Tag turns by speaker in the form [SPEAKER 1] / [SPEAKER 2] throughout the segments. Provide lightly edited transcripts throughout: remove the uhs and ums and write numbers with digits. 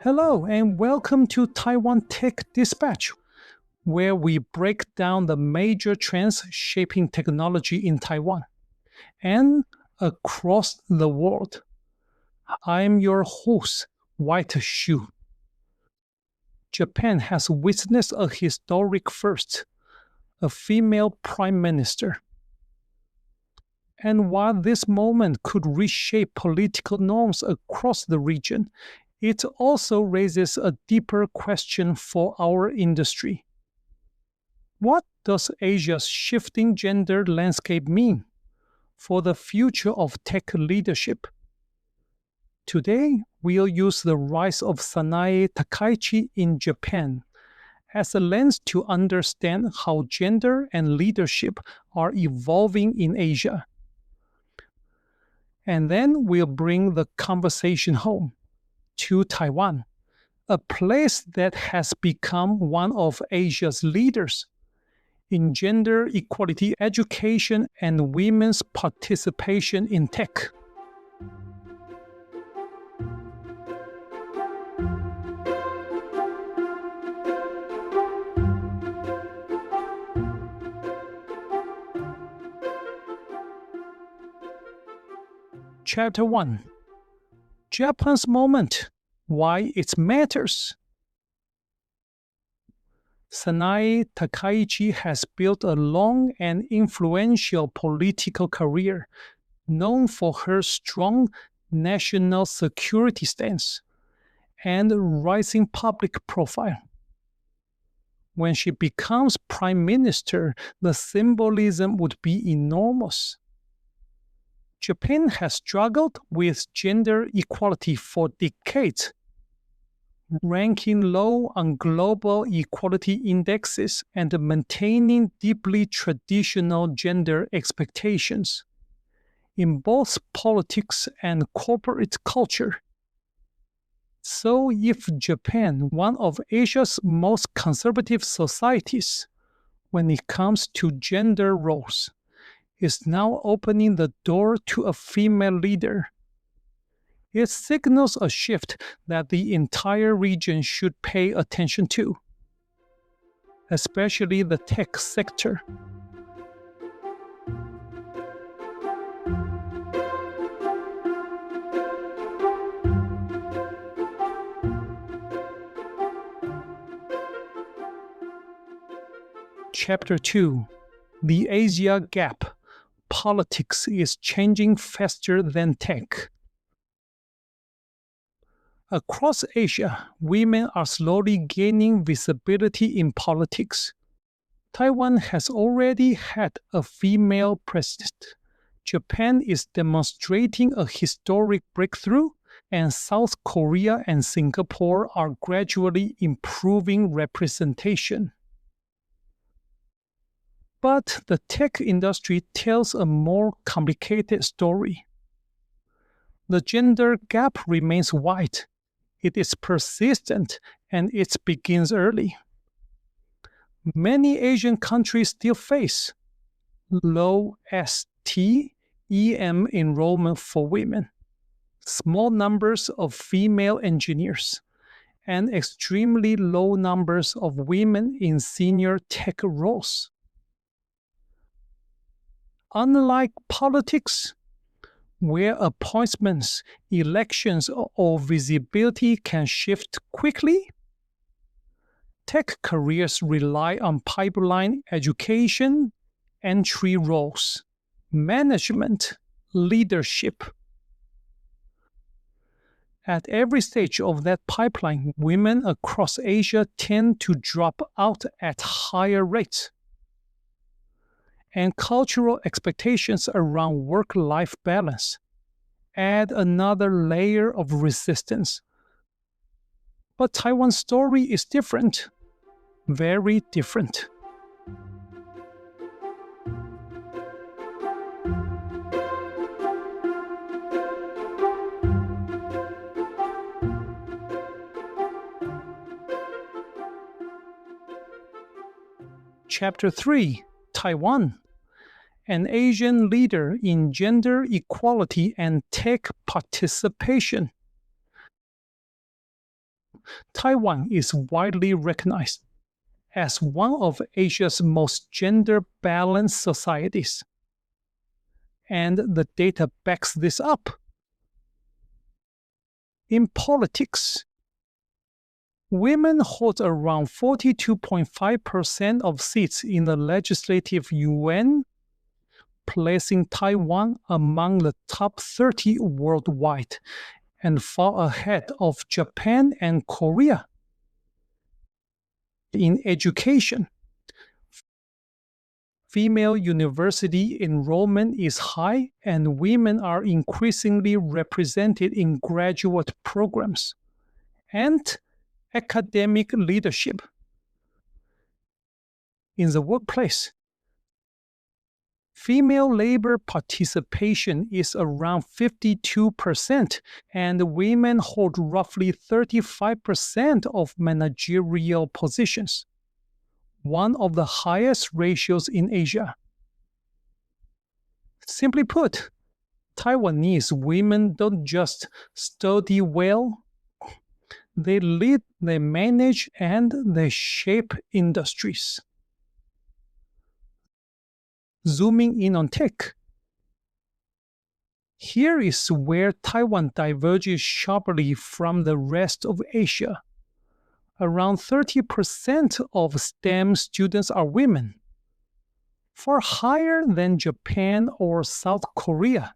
[SPEAKER 1] Hello, and welcome to Taiwan Tech Dispatch, where we break down the major trends shaping technology in Taiwan and across the world. I'm your host, White Shoe. Japan has witnessed a historic first, a female prime minister. And while this moment could reshape political norms across the region, it also raises a deeper question for our industry. What does Asia's shifting gender landscape mean for the future of tech leadership? Today, we'll use the rise of Sanae Takaichi in Japan as a lens to understand how gender and leadership are evolving in Asia. And then we'll bring the conversation home to Taiwan, a place that has become one of Asia's leaders in gender equality education and women's participation in tech. Chapter 1: Japan's Moment, Why It Matters. Sanae Takaichi has built a long and influential political career, known for her strong national security stance and rising public profile. When she becomes prime minister, the symbolism would be enormous. Japan has struggled with gender equality for decades, ranking low on global equality indexes and maintaining deeply traditional gender expectations in both politics and corporate culture. So if Japan, one of Asia's most conservative societies when it comes to gender roles, is now opening the door to a female leader, it signals a shift that the entire region should pay attention to, especially the tech sector. Chapter 2: The Asia Gap. Politics is changing faster than tech. Across Asia, women are slowly gaining visibility in politics. Taiwan has already had a female president. Japan is demonstrating a historic breakthrough, and South Korea and Singapore are gradually improving representation. But the tech industry tells a more complicated story. The gender gap remains wide. It is persistent and it begins early. Many Asian countries still face low STEM enrollment for women, small numbers of female engineers, and extremely low numbers of women in senior tech roles. Unlike politics, where appointments, elections, or visibility can shift quickly, tech careers rely on pipeline education, entry roles, management, leadership. At every stage of that pipeline, women across Asia tend to drop out at higher rates. And cultural expectations around work-life balance add another layer of resistance. But Taiwan's story is different, very different. Chapter 3: Taiwan, an Asian leader in gender equality and tech participation. Taiwan is widely recognized as one of Asia's most gender-balanced societies. And the data backs this up. In politics, women hold around 42.5% of seats in the legislative yuan, placing Taiwan among the top 30 worldwide and far ahead of Japan and Korea. In education, female university enrollment is high and women are increasingly represented in graduate programs and academic leadership. In the workplace, female labor participation is around 52%, and women hold roughly 35% of managerial positions, one of the highest ratios in Asia. Simply put, Taiwanese women don't just study well, they lead, they manage, and they shape industries. Zooming in on tech, here is where Taiwan diverges sharply from the rest of Asia. Around 30% of STEM students are women, far higher than Japan or South Korea.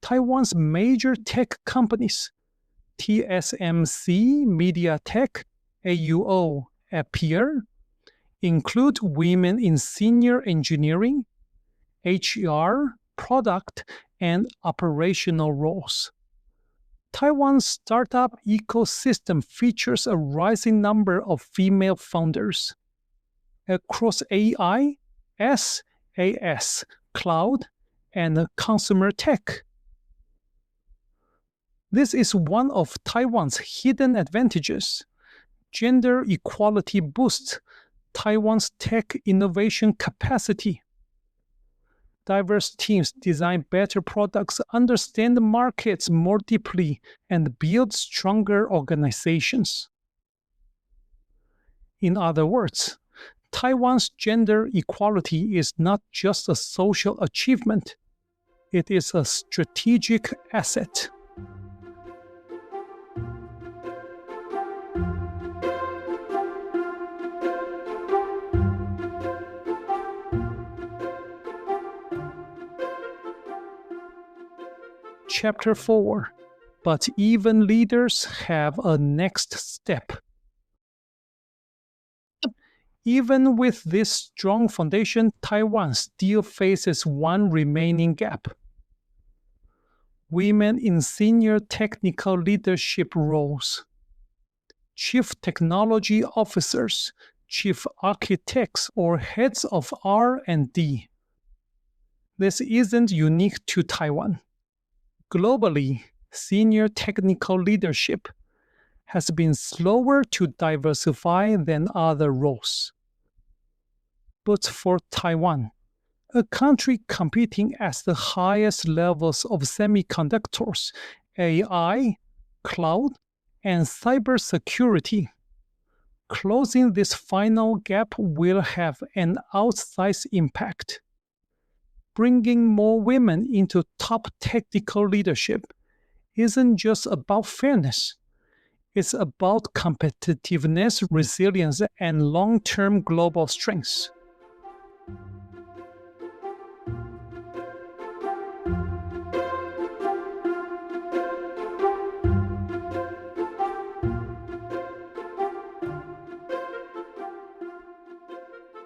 [SPEAKER 1] Taiwan's major tech companies, TSMC, MediaTek, AUO, Appear, include women in senior engineering, HR, product, and operational roles. Taiwan's startup ecosystem features a rising number of female founders. Across AI, SaaS, cloud, and consumer tech. This is one of Taiwan's hidden advantages. Gender equality boosts Taiwan's tech innovation capacity. Diverse teams design better products, understand the markets more deeply, and build stronger organizations. In other words, Taiwan's gender equality is not just a social achievement, it is a strategic asset. Chapter 4. But even leaders have a next step. Even with this strong foundation, Taiwan still faces one remaining gap. Women in senior technical leadership roles. Chief technology officers, chief architects, or heads of R&D. This isn't unique to Taiwan. Globally, senior technical leadership has been slower to diversify than other roles. But for Taiwan, a country competing at the highest levels of semiconductors, AI, cloud, and cybersecurity, closing this final gap will have an outsized impact. Bringing more women into top technical leadership isn't just about fairness. It's about competitiveness, resilience, and long-term global strengths.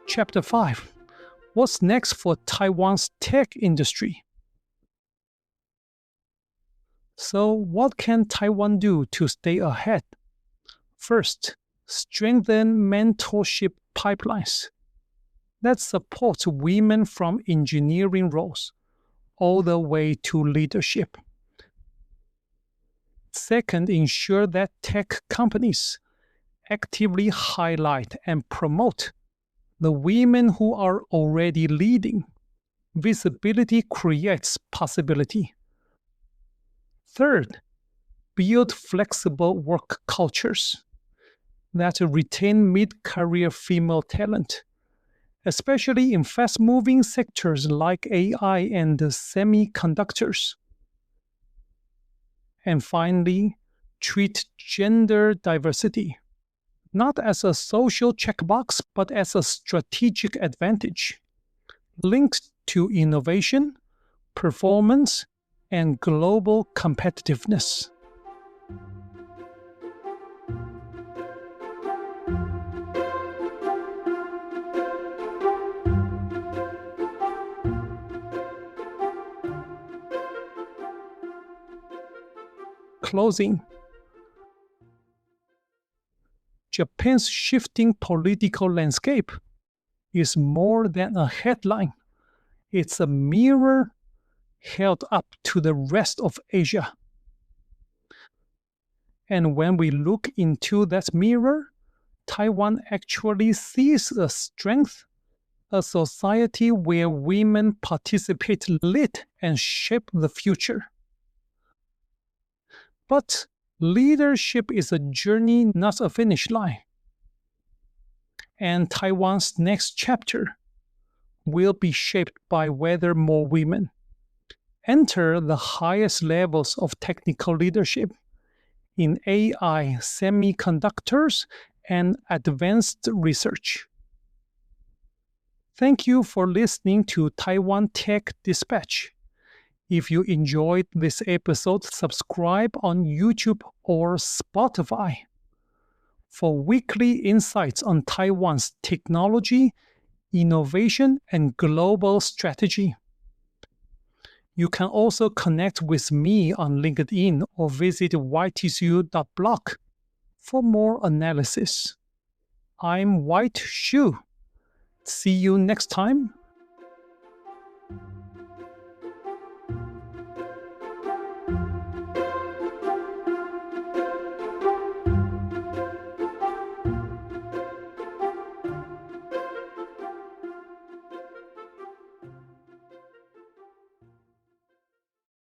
[SPEAKER 1] Chapter 5. What's next for Taiwan's tech industry? So, what can Taiwan do to stay ahead? First, strengthen mentorship pipelines that support women from engineering roles all the way to leadership. Second, ensure that tech companies actively highlight and promote the women who are already leading. Visibility creates possibility. Third, build flexible work cultures that retain mid-career female talent, especially in fast-moving sectors like AI and semiconductors. And finally, treat gender diversity not as a social checkbox, but as a strategic advantage linked to innovation, performance, and global competitiveness. Closing. Japan's shifting political landscape is more than a headline. It's a mirror held up to the rest of Asia. And when we look into that mirror, Taiwan actually sees a strength, a society where women participate, lead, and shape the future. But leadership is a journey, not a finish line. And Taiwan's next chapter will be shaped by whether more women enter the highest levels of technical leadership in AI, semiconductors, and advanced research. Thank you for listening to Taiwan Tech Dispatch. If you enjoyed this episode, subscribe on YouTube or Spotify for weekly insights on Taiwan's technology, innovation, and global strategy. You can also connect with me on LinkedIn or visit ytcu.blog for more analysis. I'm White Shu. See you next time.